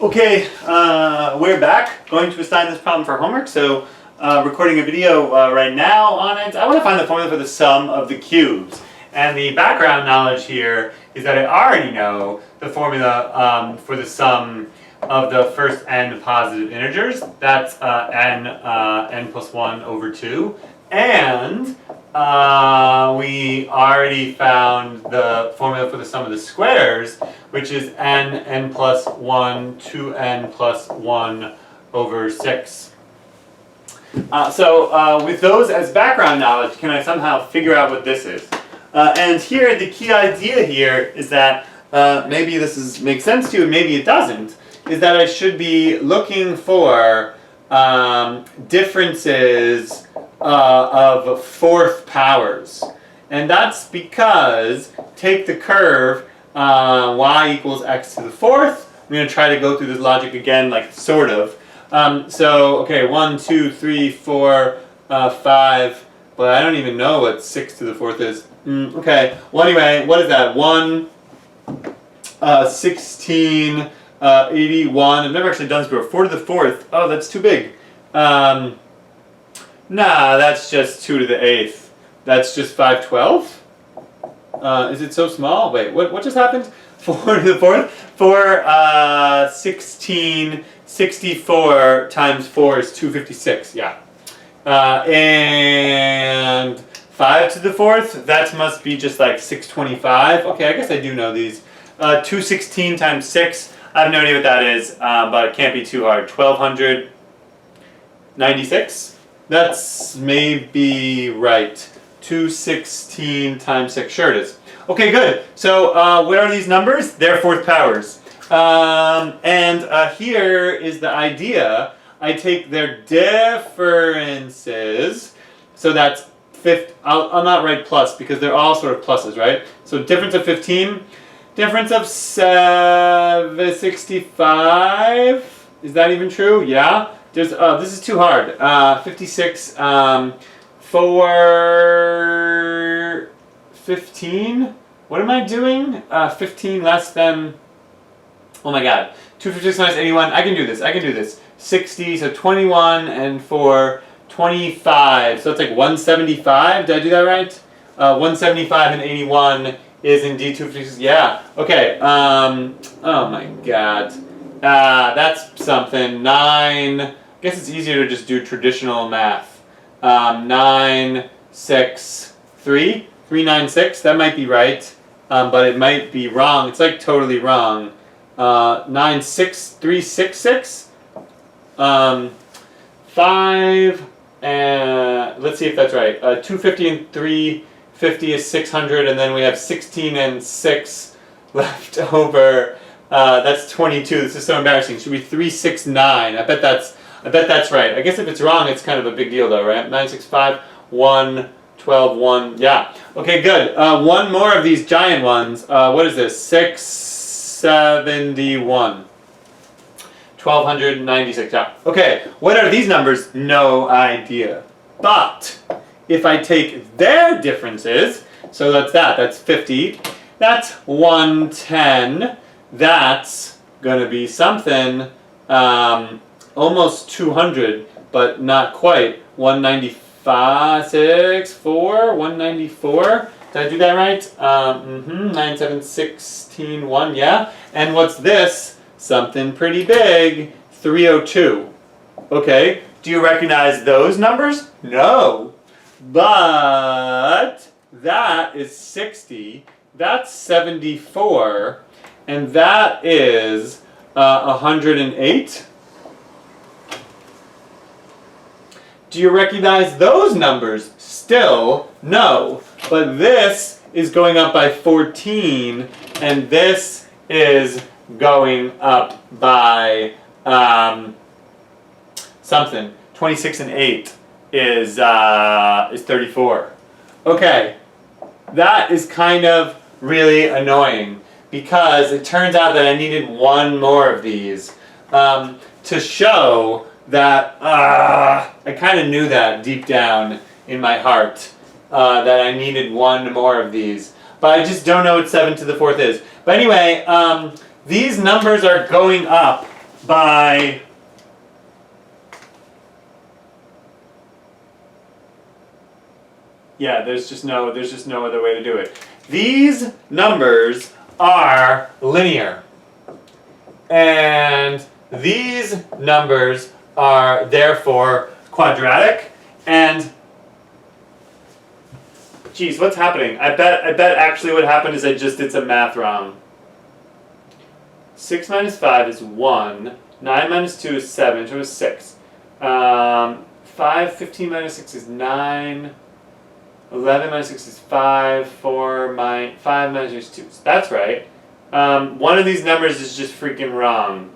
Okay, we're back, going to assign this problem for homework, so recording a video right now on it. I want to find the formula for the sum of the cubes. And the background knowledge here is that I already know the formula for the sum of the first n positive integers. That's n plus 1 over 2. And we already found the formula for the sum of the squares, which is n plus 1, 2n plus 1 over 6. So with those as background knowledge, can I somehow figure out what this is? And here, the key idea here is that maybe this makes sense to you and maybe it doesn't, is that I should be looking for differences of fourth powers. And that's because, take the curve y equals x to the fourth. I'm going to try to go through this logic again, like sort of. So, okay, 1, 2, 3, 4, 5, but I don't even know what 6 to the fourth is. Okay, well anyway, what is that? 1, 16, 81, I've never actually done this before. 4 to the fourth, oh, that's too big. Nah, that's just 2 to the eighth. That's just 512? Is it so small? Wait, what just happened? 4 to the fourth? 4, 16, 64 times 4 is 256, yeah. And 5 to the fourth, that must be just like 625. Okay, I guess I do know these. 216 times 6, I have no idea what that is, but it can't be too hard. 1296? That's maybe right. 216 times 6, sure it is. Okay, good. So what are these numbers? They're fourth powers. And here is the idea. I take their differences, so that's I'll not write plus because they're all sort of pluses, right? So difference of 15, difference of 65. Is that even true? Yeah. There's this is too hard. 56 for 15. What am I doing? 15 less than. Oh my God. 256 minus 81. I can do this. 60. So 21 and for 25, so it's like 175. Did I do that right? 175 and 81 is indeed 256. Yeah. Okay. Oh my God. That's something. 9. I guess it's easier to just do traditional math. 9, 6, 3. 396. That might be right, but it might be wrong. It's like totally wrong. 9, 6, 3, 6, 6. 5. Let's see if that's right. 250 and 350 is 600, and then we have 16 and 6 left over. That's 22. This is so embarrassing. Should be 369. I bet that's right. I guess if it's wrong, it's kind of a big deal, though, right? 965 1 12 1. Yeah. Okay, good. One more of these giant ones. What is this? 671. 1296, yeah. Okay, what are these numbers? No idea. But if I take their differences, so that's 50, that's 110, that's going to be something almost 200, but not quite. 195, 6, 4, 194. Did I do that right? 9, 7, 16, 1, yeah. And what's this? Something pretty big, 302. Okay, do you recognize those numbers? No. But that is 60, that's 74, and that is 108. Do you recognize those numbers? Still, no. But this is going up by 14, and this is going up by something. 26 and 8 is 34. Okay, that is kind of really annoying because it turns out that I needed one more of these to show that I kind of knew that deep down in my heart that I needed one more of these. But I just don't know what 7 to the 4th is. But anyway, these numbers are going up by there's just no other way to do it. These numbers are linear. And these numbers are therefore quadratic. And geez, what's happening? I bet actually what happened is I just did some math wrong. 6 minus 5 is 1. 9 minus 2 is 7. So it's 6. 15 minus 6 is 9. 11 minus 6 is 5. 5 minus 2. So that's right. One of these numbers is just freaking wrong.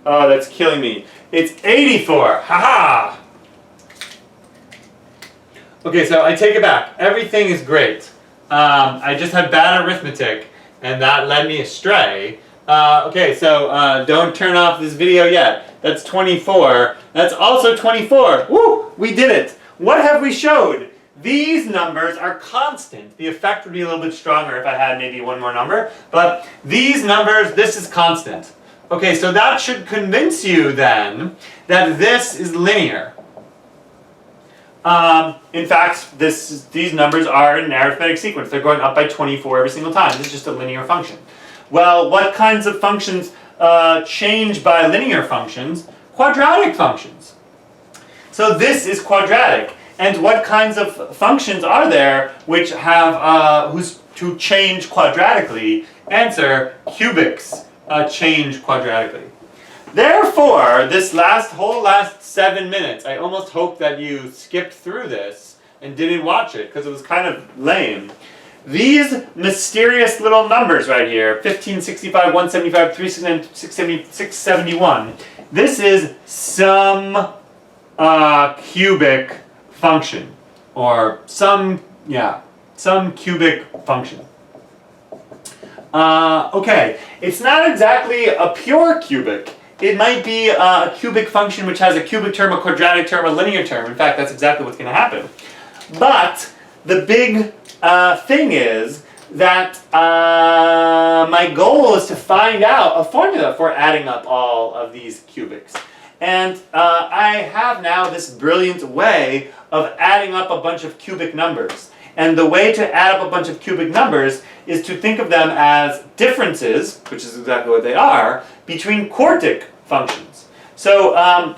Oh, that's killing me. It's 84. Haha! Okay, so I take it back. Everything is great. I just had bad arithmetic, and that led me astray. Okay, so don't turn off this video yet. That's 24. That's also 24. Woo! We did it. What have we showed? These numbers are constant. The effect would be a little bit stronger if I had maybe one more number. But these numbers, this is constant. Okay, so that should convince you then that this is linear. In fact, these numbers are in an arithmetic sequence. They're going up by 24 every single time. This is just a linear function. Well, what kinds of functions change by linear functions? Quadratic functions. So this is quadratic. And what kinds of functions are there which have to change quadratically? Answer: cubics change quadratically. Therefore, this whole last 7 minutes, I almost hope that you skipped through this and didn't watch it because it was kind of lame. These mysterious little numbers right here, 15, 65, 175, 369, 671, this is some cubic function, or some cubic function. Okay, it's not exactly a pure cubic. It might be a cubic function which has a cubic term, a quadratic term, a linear term. In fact, that's exactly what's going to happen. But the big thing is that my goal is to find out a formula for adding up all of these cubics. And I have now this brilliant way of adding up a bunch of cubic numbers. And the way to add up a bunch of cubic numbers is to think of them as differences, which is exactly what they are, between quartic functions. So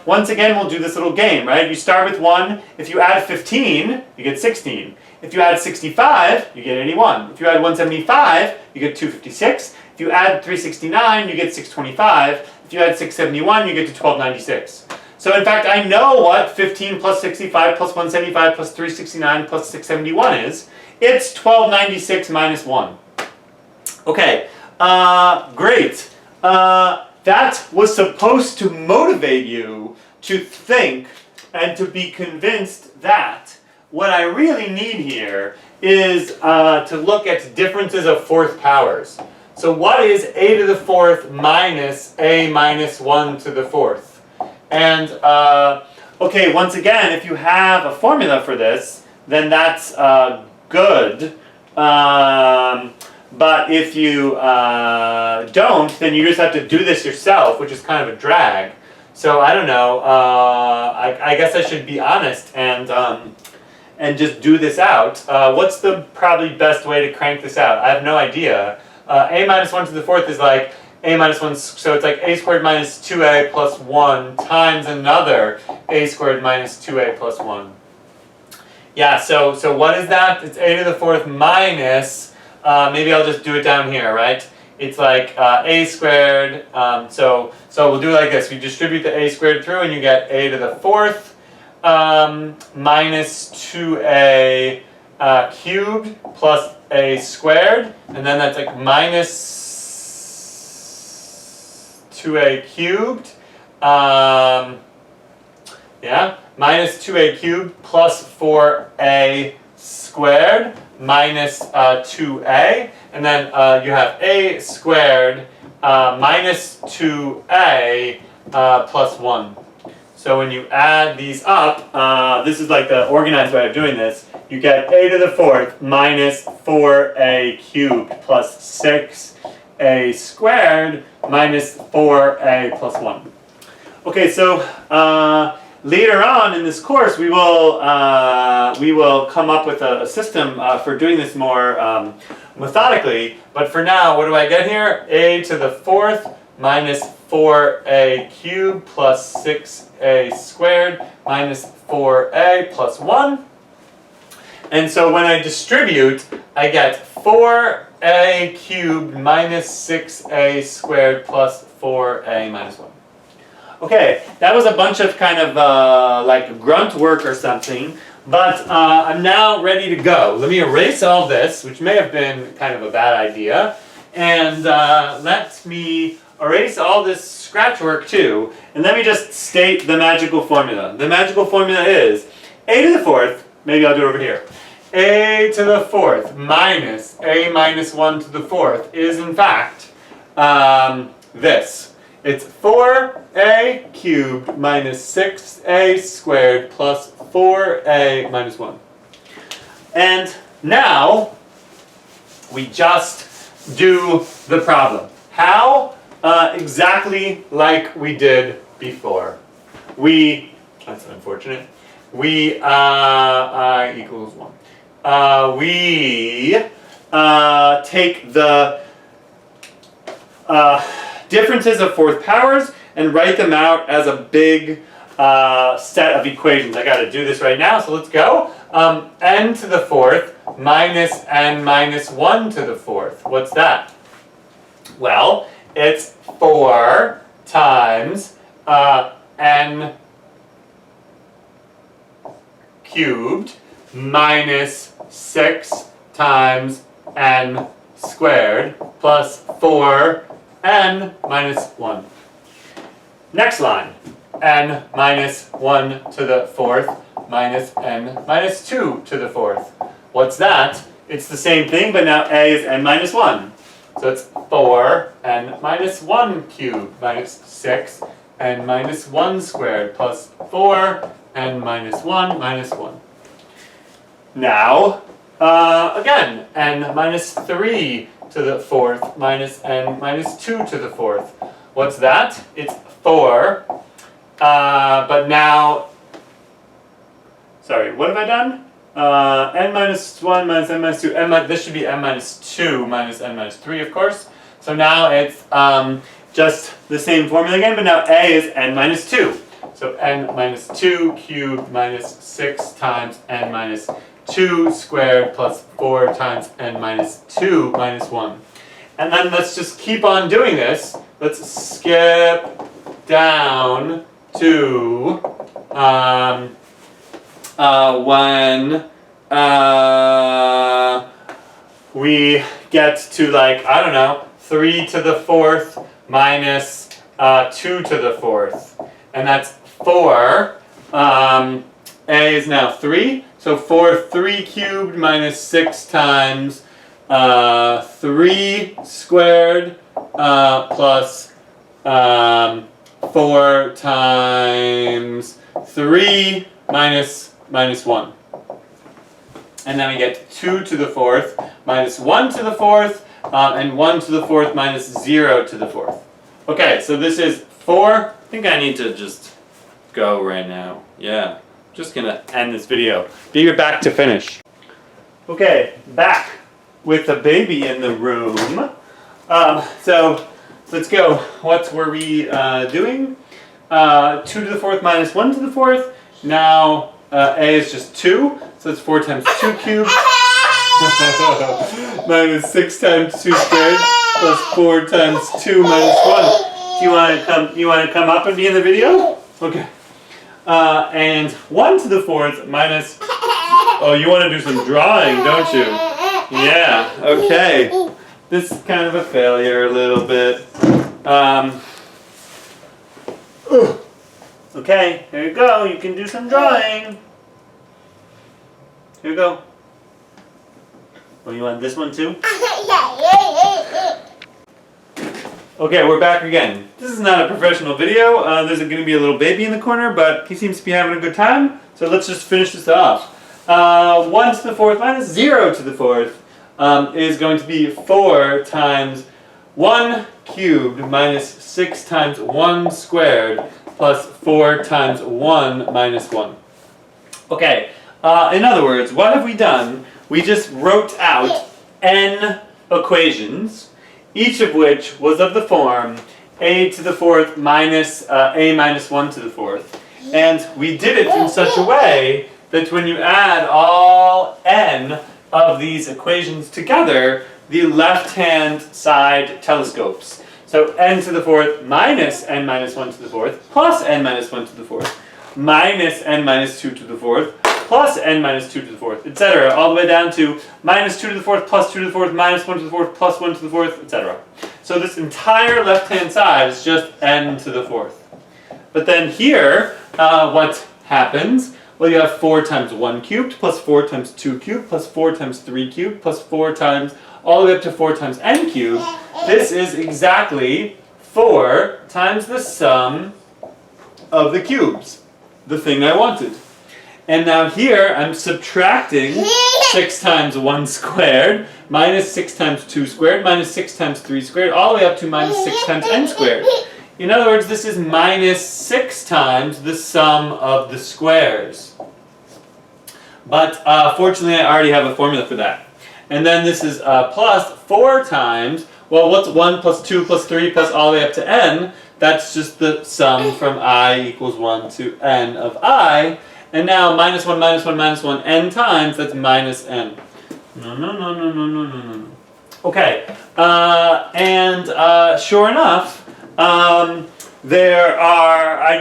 once again, we'll do this little game, right? You start with 1. If you add 15, you get 16. If you add 65, you get 81. If you add 175, you get 256. If you add 369, you get 625. If you add 671, you get to 1296. So in fact, I know what 15 plus 65 plus 175 plus 369 plus 671 is. It's 1296 minus 1. Okay, great. That was supposed to motivate you to think and to be convinced that what I really need here is to look at differences of fourth powers. So what is a to the fourth minus a minus 1 to the fourth? And, okay, once again, if you have a formula for this, then that's good. But if you don't, then you just have to do this yourself, which is kind of a drag. So I don't know. I guess I should be honest and just do this out. What's the probably best way to crank this out? I have no idea. A minus 1 to the fourth is like a minus 1, so it's like a squared minus 2a plus 1 times another a squared minus 2a plus 1. Yeah, so what is that? It's a to the fourth minus, maybe I'll just do it down here, right? It's like a squared, so we'll do it like this. We distribute the a squared through and you get a to the fourth minus 2a cubed plus a squared, and then that's like minus 2a cubed, minus 2a cubed plus 4a squared minus 2a, and then you have a squared minus 2a plus 1. So when you add these up, this is like the organized way of doing this, you get a to the fourth minus 4a cubed plus 6 a squared minus 4a plus 1. Okay, so later on in this course we will come up with a system for doing this more methodically, but for now, what do I get here? A to the 4th minus 4a cubed plus 6a squared minus 4a plus 1. And so when I distribute, I get 4a cubed minus 6a squared plus 4a minus 1. Okay, that was a bunch of kind of like grunt work or something, but I'm now ready to go. Let me erase all this, which may have been kind of a bad idea, and let me erase all this scratch work too, and let me just state the magical formula. The magical formula is a to the 4th, maybe I'll do it over here, a to the 4th minus a minus 1 to the 4th is in fact this. It's 4a cubed minus 6a squared plus 4a minus 1. And now we just do the problem. How? Exactly like we did before. That's unfortunate. I equals 1. We take the differences of 4th powers and write them out as a big set of equations. I got to do this right now, so let's go. N to the 4th minus n minus 1 to the 4th. What's that? Well, it's 4 times n cubed minus 6 times n squared plus 4n minus 1. Next line, n minus 1 to the 4th minus n minus 2 to the 4th. What's that? It's the same thing, but now a is n minus 1. So it's 4n minus 1 cubed minus 6n minus 1 squared plus 4n minus 1 minus 1. Now, again, n minus 3 to the 4th minus n minus 2 to the 4th. What's that? It's 4, but now, sorry, what have I done? N minus 1 minus n minus 2, this should be n minus 2 minus n minus 3, of course. So now it's just the same formula again, but now a is n minus 2. So n minus 2 cubed minus 6 times n minus 2 squared plus 4 times n minus 2 minus 1. And then let's just keep on doing this. Let's skip down to when we get to, like, I don't know, 3 to the 4th minus 2 to the 4th. And that's 4. A is now 3. So 3 cubed minus 6 times 3 squared plus 4 times 3 minus 1. And then we get 2 to the 4th minus 1 to the 4th and 1 to the 4th minus 0 to the 4th. Okay, so this is 4. I think I need to just go right now. Yeah. Just gonna end this video. Be right back to finish. Okay, back with the baby in the room. So let's go. What were we doing? 2 to the 4th minus 1 to the 4th. Now a is just 2, so it's 4 times 2 cubed minus 6 times 2 squared plus 4 times 2 minus 1. Do you want to come up and be in the video? Okay. And 1 to the 4th minus, oh, you want to do some drawing, don't you? Yeah, okay. This is kind of a failure a little bit. Okay, here you go. You can do some drawing. Here you go. Oh, you want this one too? Okay, we're back again. This is not a professional video. There's going to be a little baby in the corner, but he seems to be having a good time. So let's just finish this off. 1 to the 4th minus 0 to the 4th is going to be 4 times 1 cubed minus 6 times 1 squared plus 4 times 1 minus 1. Okay, in other words, what have we done? We just wrote out n equations, each of which was of the form a to the fourth minus a minus 1 to the fourth. And we did it in such a way that when you add all n of these equations together, the left-hand side telescopes. So n to the fourth minus n minus 1 to the fourth plus n minus 1 to the fourth minus n minus 2 to the fourth plus n minus 2 to the fourth, etc. All the way down to minus 2 to the fourth plus 2 to the fourth minus 1 to the fourth plus 1 to the fourth, etc. So this entire left-hand side is just n to the fourth. But then here, what happens? Well, you have 4 times 1 cubed plus 4 times 2 cubed plus 4 times 3 cubed plus 4 times all the way up to 4 times n cubed. This is exactly 4 times the sum of the cubes, the thing I wanted. And now here I'm subtracting 6 times 1 squared minus 6 times 2 squared minus 6 times 3 squared all the way up to minus 6 times n squared. In other words, this is minus 6 times the sum of the squares. But fortunately I already have a formula for that. And then this is plus 4 times, well, what's 1 plus 2 plus 3 plus all the way up to n? That's just the sum from I equals 1 to n of I. And now minus 1 minus 1 minus 1 n times, that's minus n. No. Okay, sure enough, I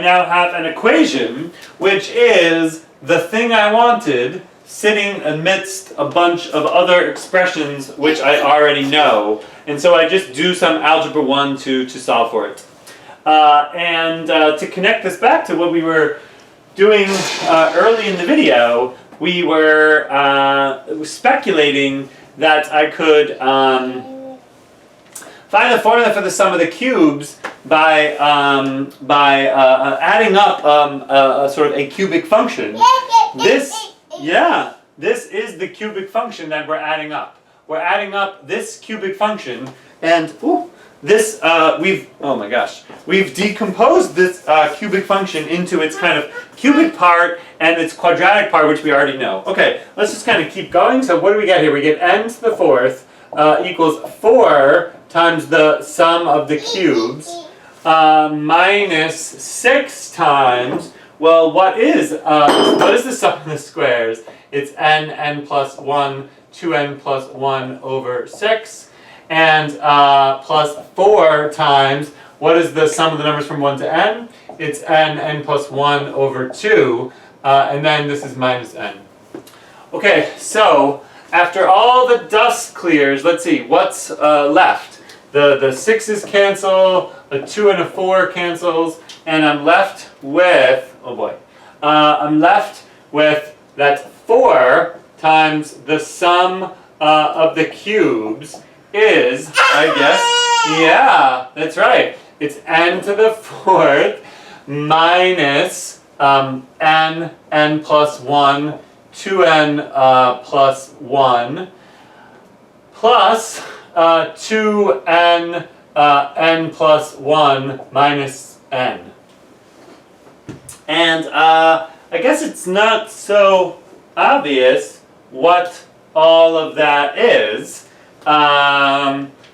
now have an equation which is the thing I wanted sitting amidst a bunch of other expressions which I already know. And so I just do some algebra 1 to solve for it. To connect this back to what we were doing early in the video, we were speculating that I could find the formula for the sum of the cubes by adding up sort of a cubic function. This is the cubic function that we're adding up. We're adding up this cubic function, and we've decomposed this cubic function into its kind of cubic part and its quadratic part, which we already know. Okay, let's just kind of keep going. So what do we get here? We get n to the fourth equals 4 times the sum of the cubes minus 6 times, well, what is the sum of the squares? It's n plus 1, 2n plus 1 over 6, and plus 4 times, what is the sum of the numbers from 1 to n? It's n plus 1 over 2, and then this is minus n. Okay, so after all the dust clears, let's see, what's left? The 6's cancel, a 2 and a 4 cancels, and I'm left with, I'm left with that 4 times the sum of the cubes is, I guess, yeah, that's right. It's n to the fourth minus n plus 1, 2n plus 1 plus 2n n plus 1 minus n. And I guess it's not so obvious what all of that is.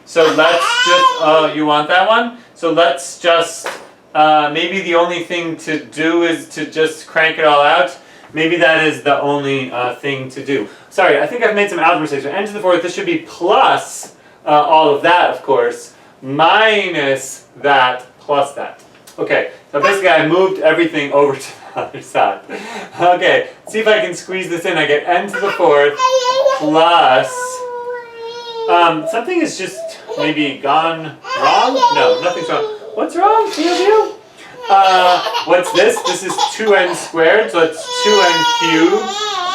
So let's just, you want that one? So let's just, maybe the only thing to do is to just crank it all out. Maybe that is the only thing to do. Sorry, I think I've made some algebra mistakes. So n to the fourth, this should be plus all of that, of course, minus that plus that. Okay, so basically I moved everything over to the other side. Okay, see if I can squeeze this in. I get n to the fourth plus, something is just maybe gone wrong? No, nothing's wrong. What's wrong? What's this? This is 2n squared, so it's 2n cubed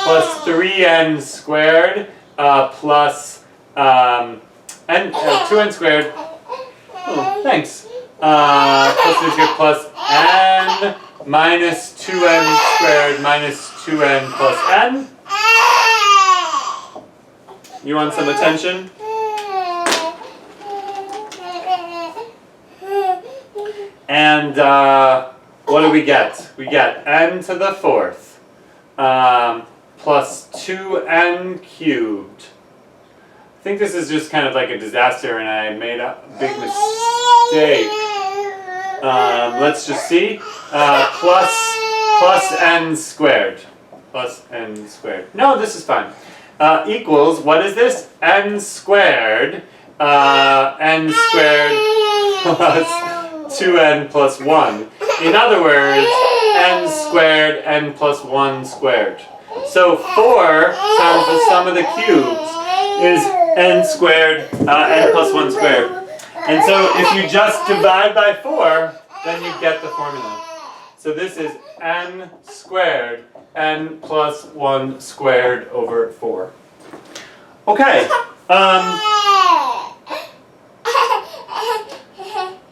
plus 3n squared plus 2n squared. Oh, thanks. Plus 3 squared plus n minus 2n squared minus 2n plus n. You want some attention? And what do we get? We get n to the 4th plus 2n cubed. I think this is just kind of like a disaster and I made a big mistake. Let's just see. Plus n squared. Plus n squared. No, this is fine. Equals, what is this? N squared. N squared plus 2n plus 1. In other words, n squared, n plus 1 squared. So 4 times the sum of the cubes is n squared, n plus 1 squared. And so if you just divide by 4, then you get the formula. So this is n squared, n plus 1 squared over 4. Okay.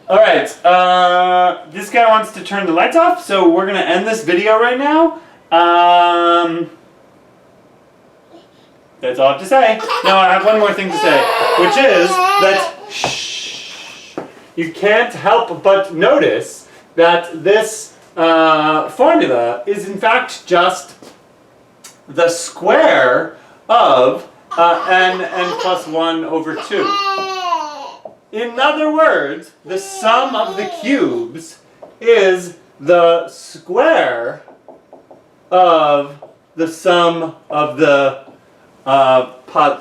Alright, this guy wants to turn the lights off, so we're going to end this video right now. That's all I have to say. No, I have one more thing to say, which is that you can't help but notice that this formula is in fact just the square of n plus 1 over 2. In other words, the sum of the cubes is the square of the sum of the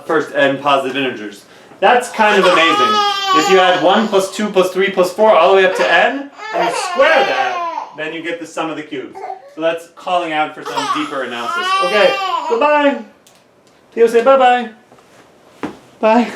first n positive integers. That's kind of amazing. If you add 1 plus 2 plus 3 plus 4 all the way up to n, and you square that, then you get the sum of the cubes. So that's calling out for some deeper analysis. Okay, goodbye. Theo, say bye-bye. Bye.